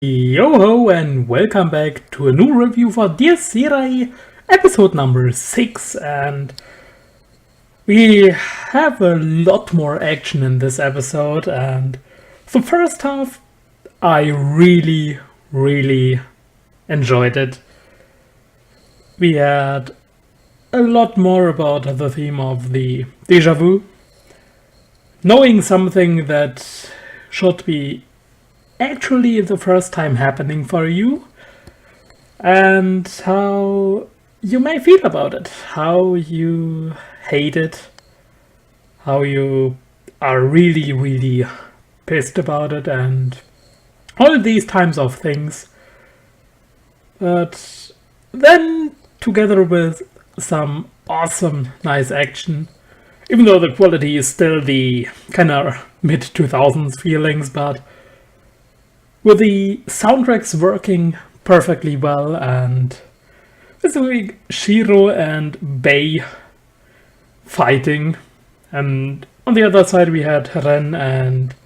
Yo ho and welcome back to a new review for Irae, episode number 6, and we have a lot more action in this episode. And the first half I really enjoyed it. We had a lot more about the theme of the déjà vu, knowing something that should be actually the first time happening for you, and how you may feel about it, how you hate it, how you are really pissed about it, and all these types of things. But then, together with some awesome, nice action, even though the quality is still the kind of mid 2000s feelings, but with the soundtracks working perfectly well, and basically Shiro and Bei fighting, and on the other side we had Ren and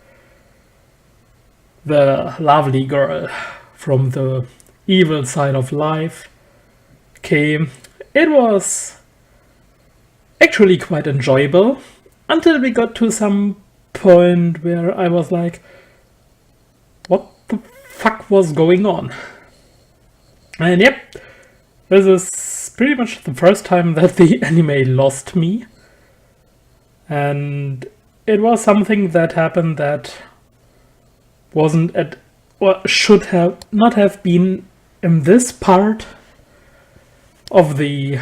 the lovely girl from the evil side of life came. It was actually quite enjoyable until we got to some point where I was like, what the fuck was going on? And yep, this is pretty much the first time that the anime lost me. And it was something that happened that wasn't at, or should have not have been in this part of the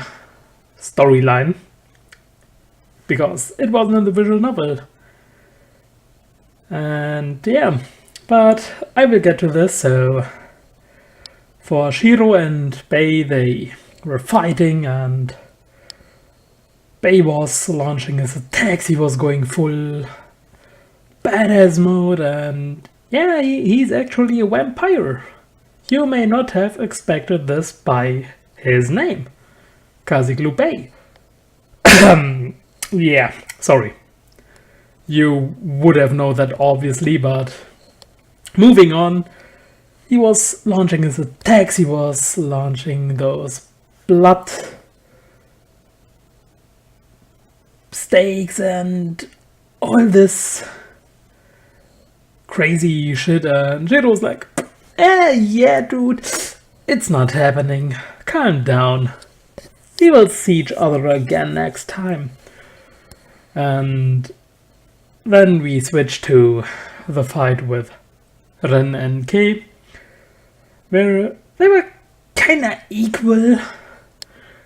storyline, because it wasn't in the visual novel. And yeah, but I will get to this. So for Shiro and Bei, they were fighting, and Bei was launching his attacks. He was going full badass mode, and yeah, he's actually a vampire. You may not have expected this by his name, Kaziglu Bei. Yeah, sorry. You would have known that obviously, but moving on, he was launching his attacks, he was launching those blood stakes and all this crazy shit, and Jiro was like, yeah dude, it's not happening, calm down, we will see each other again next time. And then we switch to the fight with Ren and Kei, where they were kinda equal,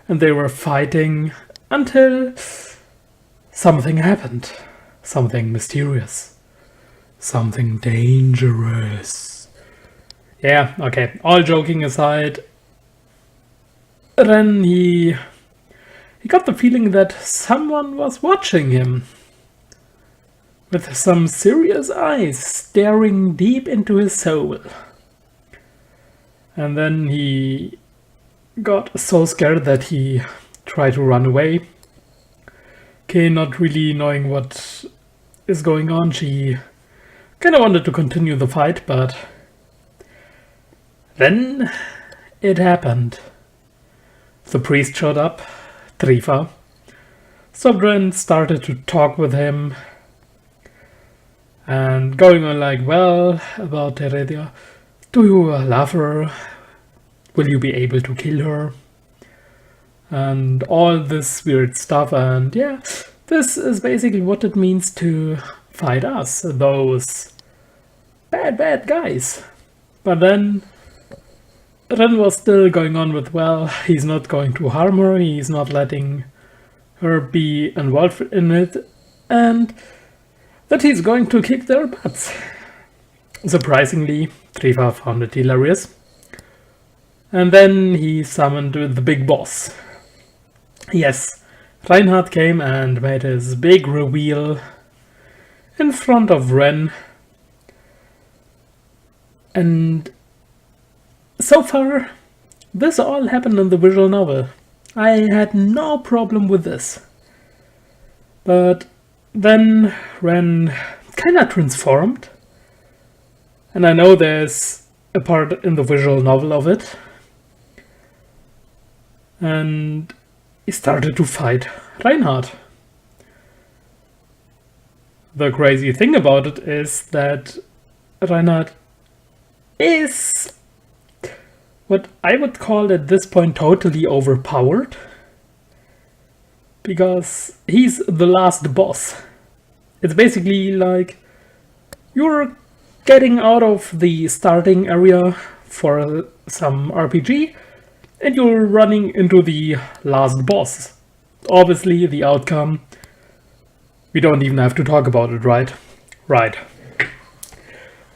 and they were fighting until something happened. Something mysterious. Something dangerous. Yeah, okay, all joking aside, Ren, he got the feeling that someone was watching him, with some serious eyes staring deep into his soul. And then he got so scared that he tried to run away. Kei, not really knowing what is going on, she kind of wanted to continue the fight, but then it happened. The priest showed up, Trifa. Sobren started to talk with him, and going on like, well, about Heredia, do you love her? Will you be able to kill her? And all this weird stuff, and yeah, this is basically what it means to fight us, those bad guys. But then Ren was still going on with, well, he's not going to harm her, he's not letting her be involved in it, and that he's going to kick their butts. Surprisingly, Trifa found it hilarious. And then he summoned the big boss. Yes, Reinhardt came and made his big reveal in front of Ren. And so far, this all happened in the visual novel. I had no problem with this. But then Ren kinda transformed. And I know there's a part in the visual novel of it. And he started to fight Reinhard. The crazy thing about it is that Reinhard is what I would call at this point totally overpowered, because he's the last boss. It's basically like you're getting out of the starting area for some RPG and you're running into the last boss. Obviously the outcome, we don't even have to talk about it, right? Right.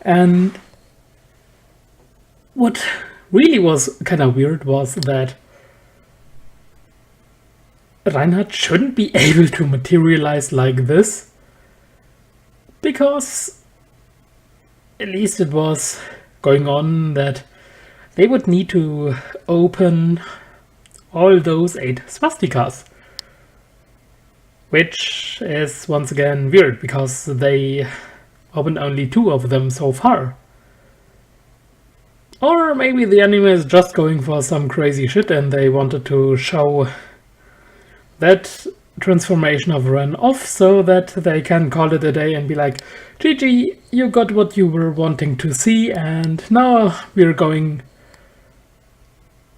And what really was kind of weird was that Reinhard shouldn't be able to materialize like this, because at least it was going on that they would need to open all those 8 swastikas. Which is once again weird, because they opened only 2 of them so far. Or maybe the anime is just going for some crazy shit and they wanted to show that transformation of Ren off so that they can call it a day and be like, GG, you got what you were wanting to see, and now we're going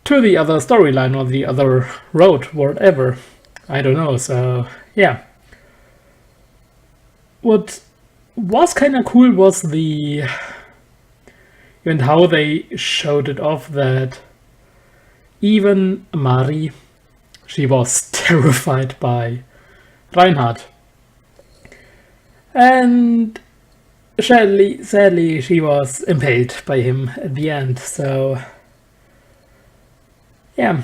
to the other storyline or the other road, whatever. I don't know, so yeah. What was kind of cool was and how they showed it off, that even Mari, she was terrified by Reinhard. And sadly she was impaled by him at the end, so yeah.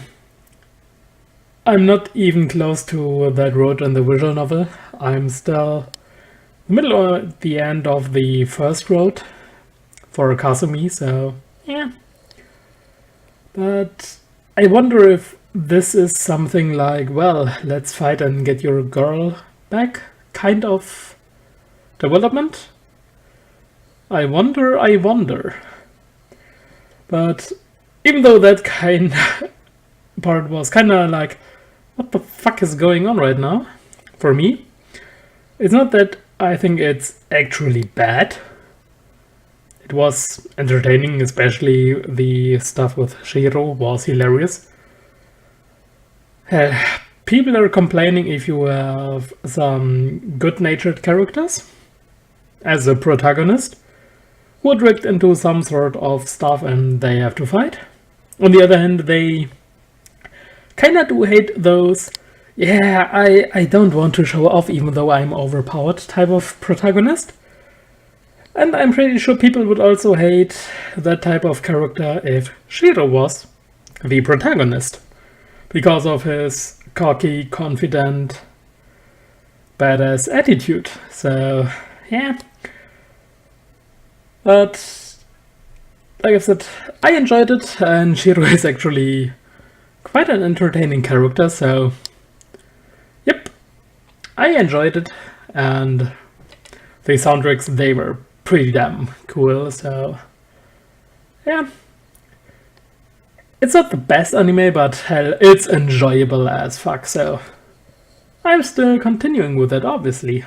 I'm not even close to that road in the visual novel. I'm still in the middle or the end of the first road for Kasumi, so yeah. But I wonder if this is something like, well, let's fight and get your girl back kind of development. I wonder. But even though that kind part was kind of like, what the fuck is going on right now? For me, it's not that I think it's actually bad. It was entertaining, especially the stuff with Shiro was hilarious. People are complaining if you have some good-natured characters as a protagonist who are dragged into some sort of stuff and they have to fight. On the other hand, they kinda do hate those, yeah, I don't want to show off even though I'm overpowered type of protagonist. And I'm pretty sure people would also hate that type of character if Shiro was the protagonist, because of his cocky, confident, badass attitude. So, yeah. But, like I said, I enjoyed it, and Shiro is actually quite an entertaining character, so yep, I enjoyed it, and the soundtracks, they were pretty damn cool, so yeah. It's not the best anime, but hell, it's enjoyable as fuck, so I'm still continuing with it, obviously.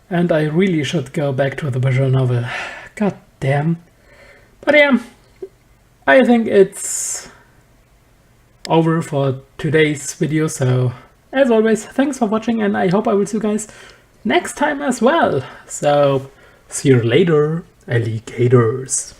And I really should go back to the visual novel. God damn. But yeah, I think it's over for today's video, so as always, thanks for watching, and I hope I will see you guys next time as well. So, see you later, alligators.